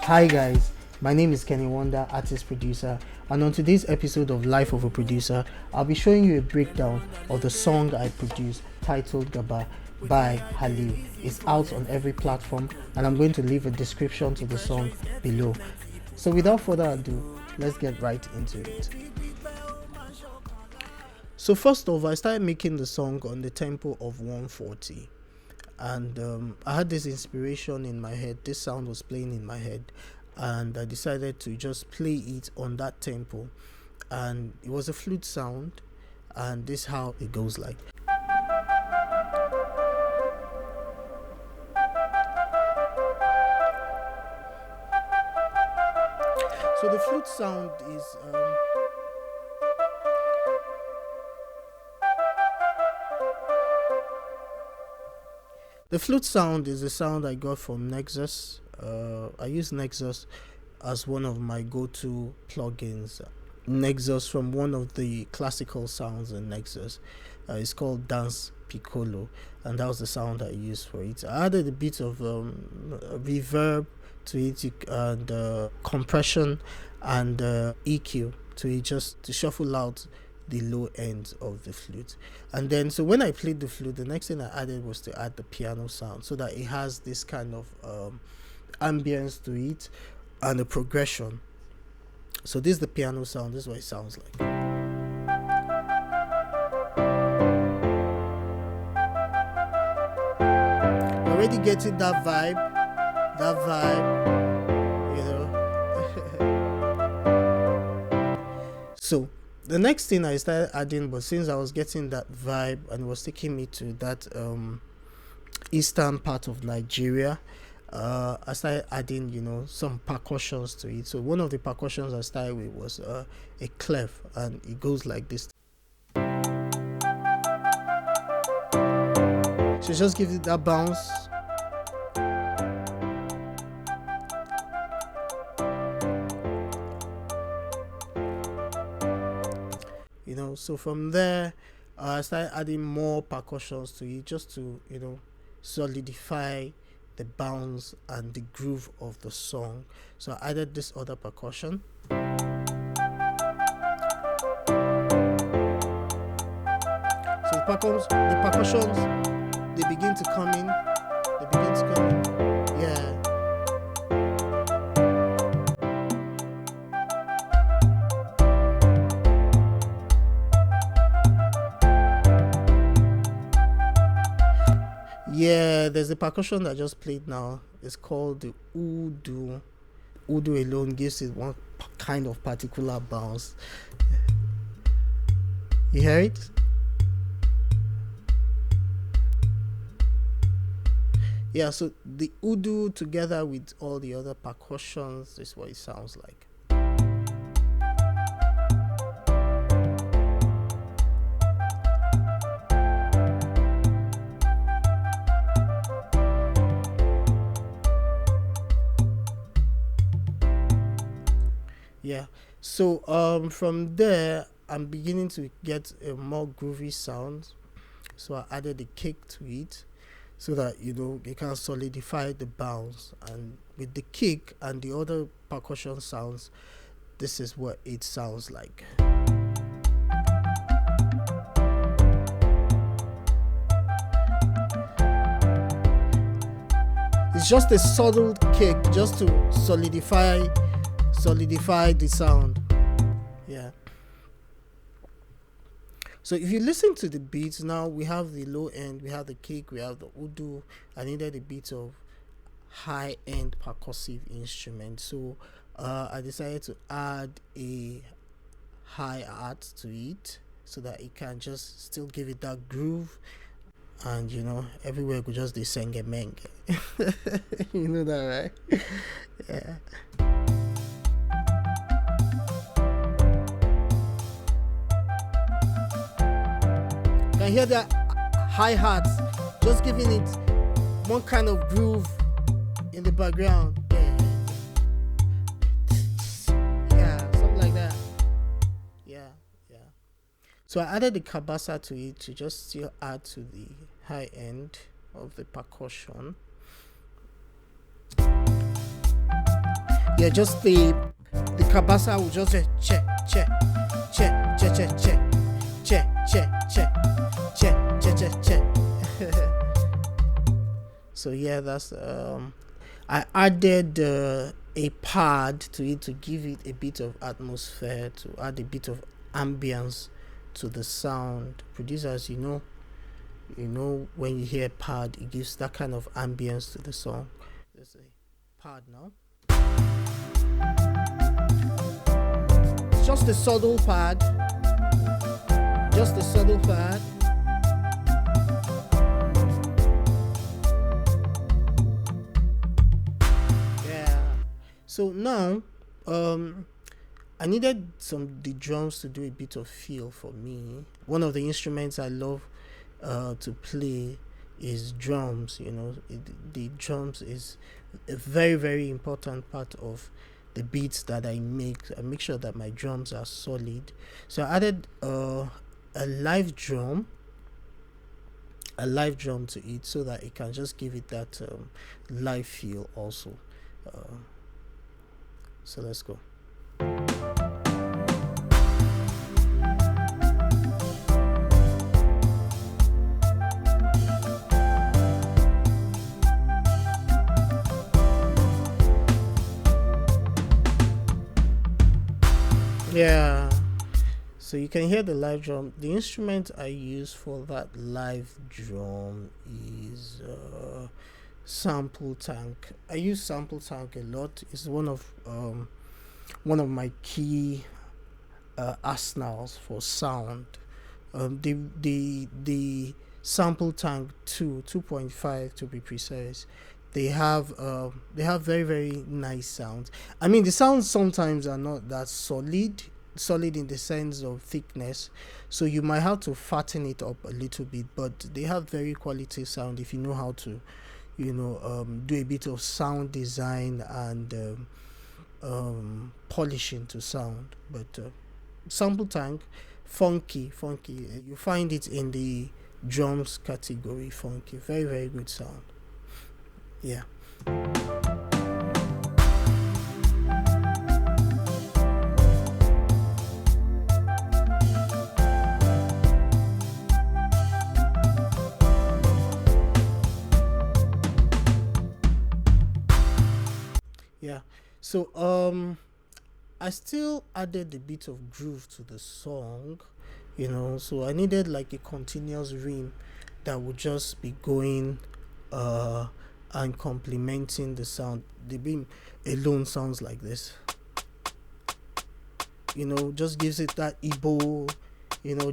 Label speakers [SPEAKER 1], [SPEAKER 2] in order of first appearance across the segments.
[SPEAKER 1] Hi guys, my name is Kenny Wonder, artist producer, and on today's episode of Life of a Producer, I'll be showing you a breakdown of the song I produced titled Gaba by Halleu. It's out on every platform, and I'm going to leave a description to the song below. So without further ado, let's get right into it. So first off, I started making the song on the tempo of 140. And I had this inspiration in my head. This sound was playing in my head, and I decided to just play it on that tempo. And it was a flute sound, and this is how it goes like. So the flute sound is the flute sound is a sound I got from Nexus. I use Nexus as one of my go-to plugins. Nexus from one of the classical sounds in Nexus. It's called Dance Piccolo, and that was the sound I used for it. I added a bit of reverb to it and compression and EQ to it, just to shuffle out the low end of the flute. And then so when I played the flute, the next thing I added was to add the piano sound, so that it has this kind of ambience to it and a progression. So this is the piano sound. This is what it sounds like. You're already getting that vibe, you know. So the next thing I started adding, but since I was getting that vibe and it was taking me to that eastern part of Nigeria, I started adding, some percussions to it. So one of the percussions I started with was a clef, and it goes like this. So just give it that bounce. So from there, I started adding more percussions to it, just to solidify the bounce and the groove of the song. So I added this other percussion. So the percussions, they begin to come in. Yeah. Yeah, there's a percussion that I just played now. It's called the udu. Udu alone gives it one kind of particular bounce. You hear it? Yeah, so the udu together with all the other percussions is what it sounds like. Yeah, so from there I'm beginning to get a more groovy sound, so I added a kick to it, so that it can solidify the bounce. And with the kick and the other percussion sounds, this is what it sounds like. It's just a subtle kick, just to solidify the sound. Yeah. So if you listen to the beats now, we have the low end, we have the kick, we have the udu. I needed a bit of high end percussive instrument, so I decided to add a hi-hat to it, so that it can just still give it that groove. And everywhere could just sing a meng. You know that, right? Yeah. Can hear that hi-hat just giving it one kind of groove in the background. Yeah, something like that. Yeah. So I added the kabasa to it to just still add to the high end of the percussion. Yeah, just the kabasa will just say check, check, check, check, check, check, check, check, check, check, check, check, check. So yeah, that's I added a pad to it to give it a bit of atmosphere, to add a bit of ambience to the sound. Producers, when you hear pad, it gives that kind of ambience to the song. There's a pad now. It's just a subtle pad. Just a subtle pad. Yeah. So now, I needed the drums to do a bit of feel for me. One of the instruments I love to play is drums. The drums is a very, very important part of the beats that I make. I make sure that my drums are solid. So I added a live drum to it so that it can just give it that live feel also. So let's go. Yeah, so you can hear the live drum. The instrument I use for that live drum is sample tank. I use sample tank a lot. It's one of my key arsenals for sound. The sample tank 2.5 to be precise. They have very, very nice sounds. I mean, the sounds sometimes are not that solid in the sense of thickness, so you might have to fatten it up a little bit, but they have very quality sound if you know how to do a bit of sound design and polishing to sound. But sample tank, funky, you find it in the drums category. Funky, very, very good sound. Yeah. Yeah. So I still added a bit of groove to the song, so I needed like a continuous rhythm that would just be going and complementing the sound. The beam alone sounds like this. Just gives it that igbo,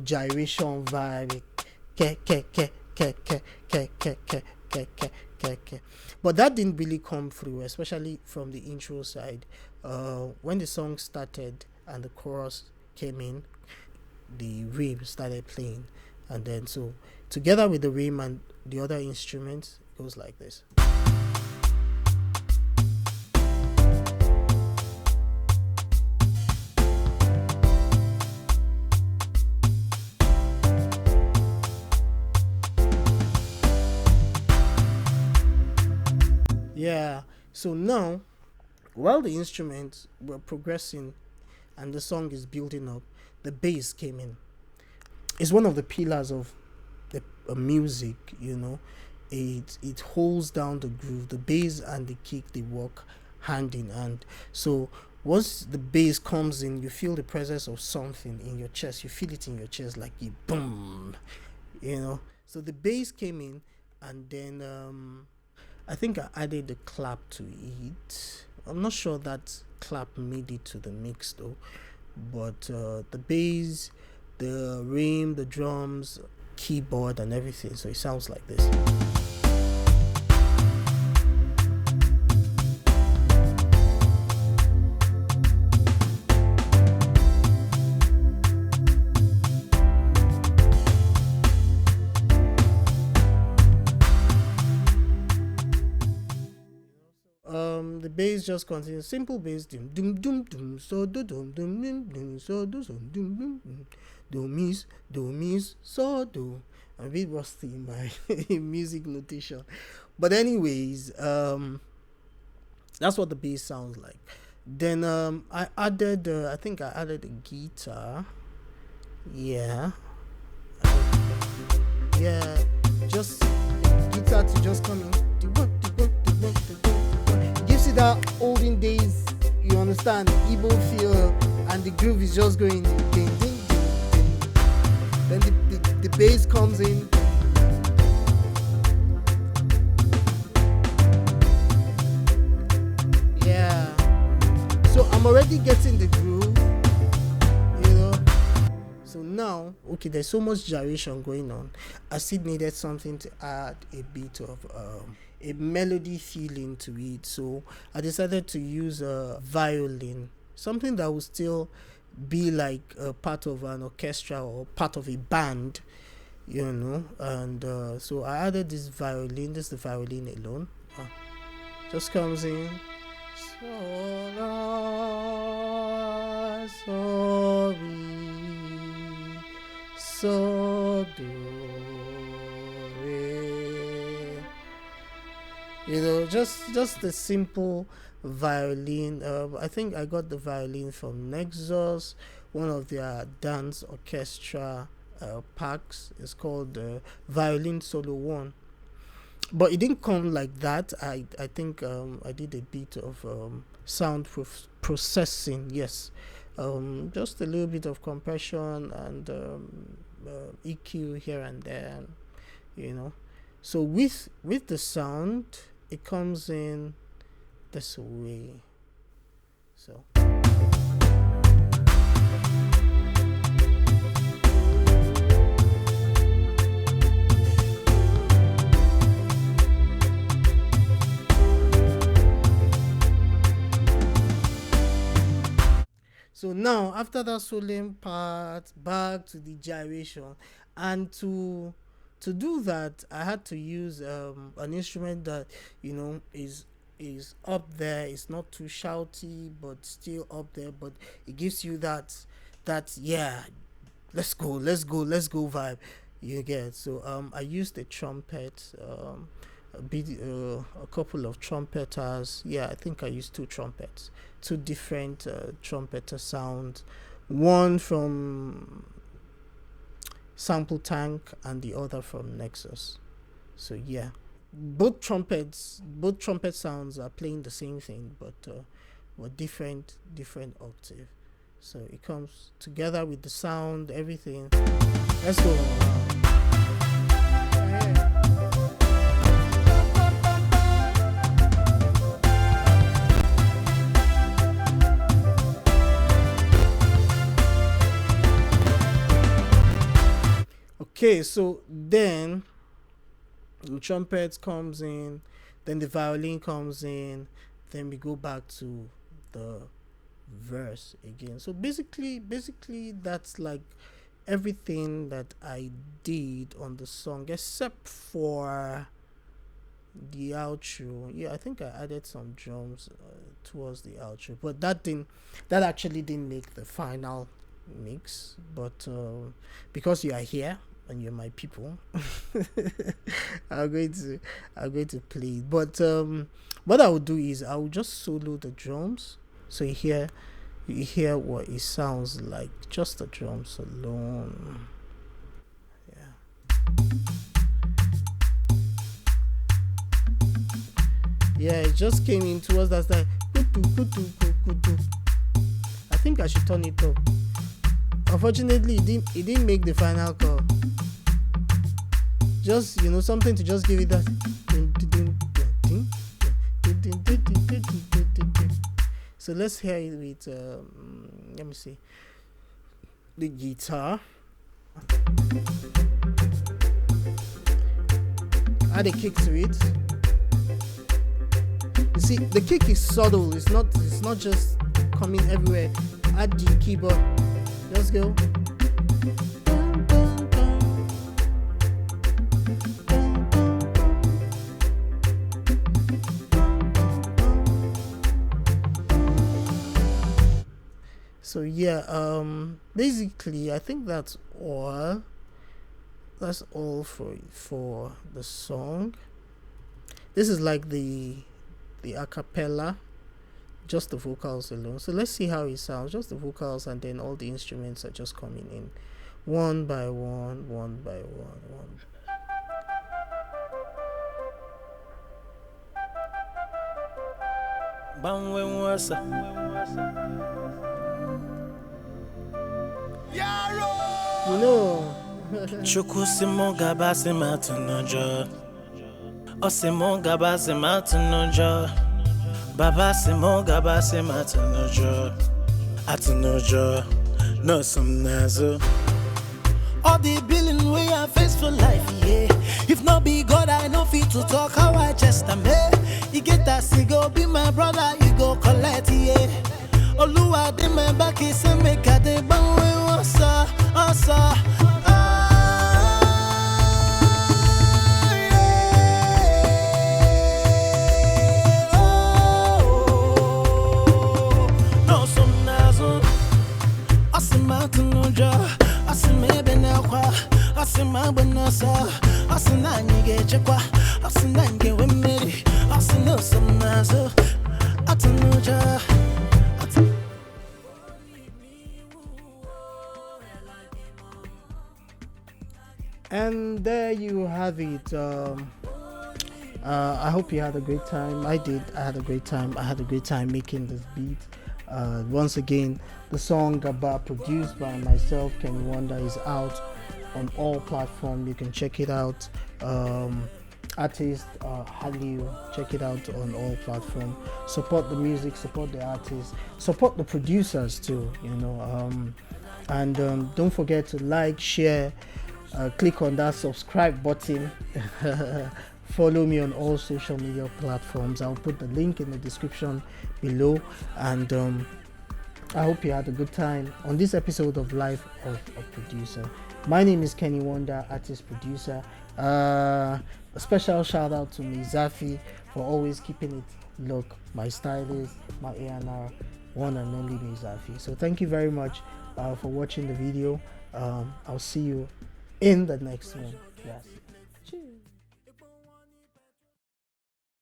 [SPEAKER 1] gyration vibe. But that didn't really come through, especially from the intro side. When the song started and the chorus came in, the rhythm started playing, and then so together with the rhythm and the other instruments, it goes like this. Yeah, so now while the instruments were progressing and the song is building up, the bass came in. It's one of the pillars of the music. It holds down the groove. The bass and the kick, they work hand in hand. So once the bass comes in, you feel the presence of something in your chest. You feel it in your chest like a boom. So the bass came in, and then I think I added a clap to it. I'm not sure that clap made it to the mix though. But the bass, the rhythm, the drums, keyboard and everything, so it sounds like this. The bass just continues, simple bass, dum dum dum dum, so do dum dum dum dum, so do dum dum dum, do mis, so do. I'm a bit rusty in my music notation, but anyways, that's what the bass sounds like. Then I added I think I added a guitar. Yeah. Yeah, just guitar to just come in. Gives you that olden days, you understand, igbo feel, and the groove is just going ding ding ding ding. Then the bass comes in. Yeah, so I'm already getting the groove, you know. So now, okay, there's so much gyration going on. I still needed something to add a bit of a melody feeling to it. So I decided to use a violin, something that will still be like a part of an orchestra or part of a band, you know. And so I added this violin. This is the violin alone. Just comes in. So, la, so, re, so, do, re. You know, just the simple violin. I think I got the violin from Nexus, one of their dance orchestra packs. It's called Violin Solo One, but it didn't come like that. I think I did a bit of sound processing. Yes, just a little bit of compression and EQ here and there, you know. So with the sound, it comes in this way. So. So now, after that soloing part, back to the gyration, and to do that, I had to use an instrument that, you know, is up there. It's not too shouty, but still up there. But it gives you that yeah, let's go vibe. You get. So I used the trumpet. A couple of trumpeters. Yeah, I think I used two trumpets, two different trumpeter sounds, one from Sample Tank and the other from Nexus. So yeah, both trumpet sounds are playing the same thing, but different octave. So it comes together with the sound, everything. Let's go. Okay, so then the trumpet comes in, then the violin comes in, then we go back to the verse again. So basically that's like everything that I did on the song except for the outro. Yeah, I think I added some drums towards the outro, but that actually didn't make the final mix. But because you are here and you're my people, I'm going to play it. But what I would do is I will just solo the drums, so you hear what it sounds like, just the drums alone. Yeah, it just came in towards that style. I think I should turn it up. Unfortunately, it didn't make the final call. Just, you know, something to just give it that. So let's hear it with let me see, the guitar. Add a kick to it. You see, the kick is subtle. It's not just coming everywhere. Add the keyboard. Let's go. So yeah, basically I think that's all. That's all for the song. This is like the a cappella just the vocals alone. So let's see how it sounds. Just the vocals, and then all the instruments are just coming in one by one, one by one. You know.
[SPEAKER 2] Chukusimo gabasi matunojo. Osimo gabasi matunojo. Babasimo gabasi matunojo. Atunojo. No some nazo. All the billing we are faced for life, yeah. If not be God, I know fit to talk how I just am. You get that go be my brother, you go collect, yeah. Oluwa de my back is a make a de bang osa. No some nazo. Asimatunoja, asimebe na kwa, asimabonasa, asinanye chekwa, asinanye wemeri, asino some nazo, atunoja.
[SPEAKER 1] And there you have it. I hope you had a great time. I did. I had a great time. I had a great time making this beat. Once again, the song about produced by myself, Kenny Wonder, is out on all platforms. You can check it out. Artist Halleu, check it out on all platforms. Support the music, support the artists, support the producers too. And don't forget to like, share. Click on that subscribe button. Follow me on all social media platforms. I'll put the link in the description below. And I hope you had a good time on this episode of Life of a Producer. My name is Kenny Wonder, artist producer. A special shout out to Mizafi for always keeping it look. My stylist, my A&R, one and only Mizafi. So thank you very much for watching the video. I'll see you in the next one. Yes. Cheers.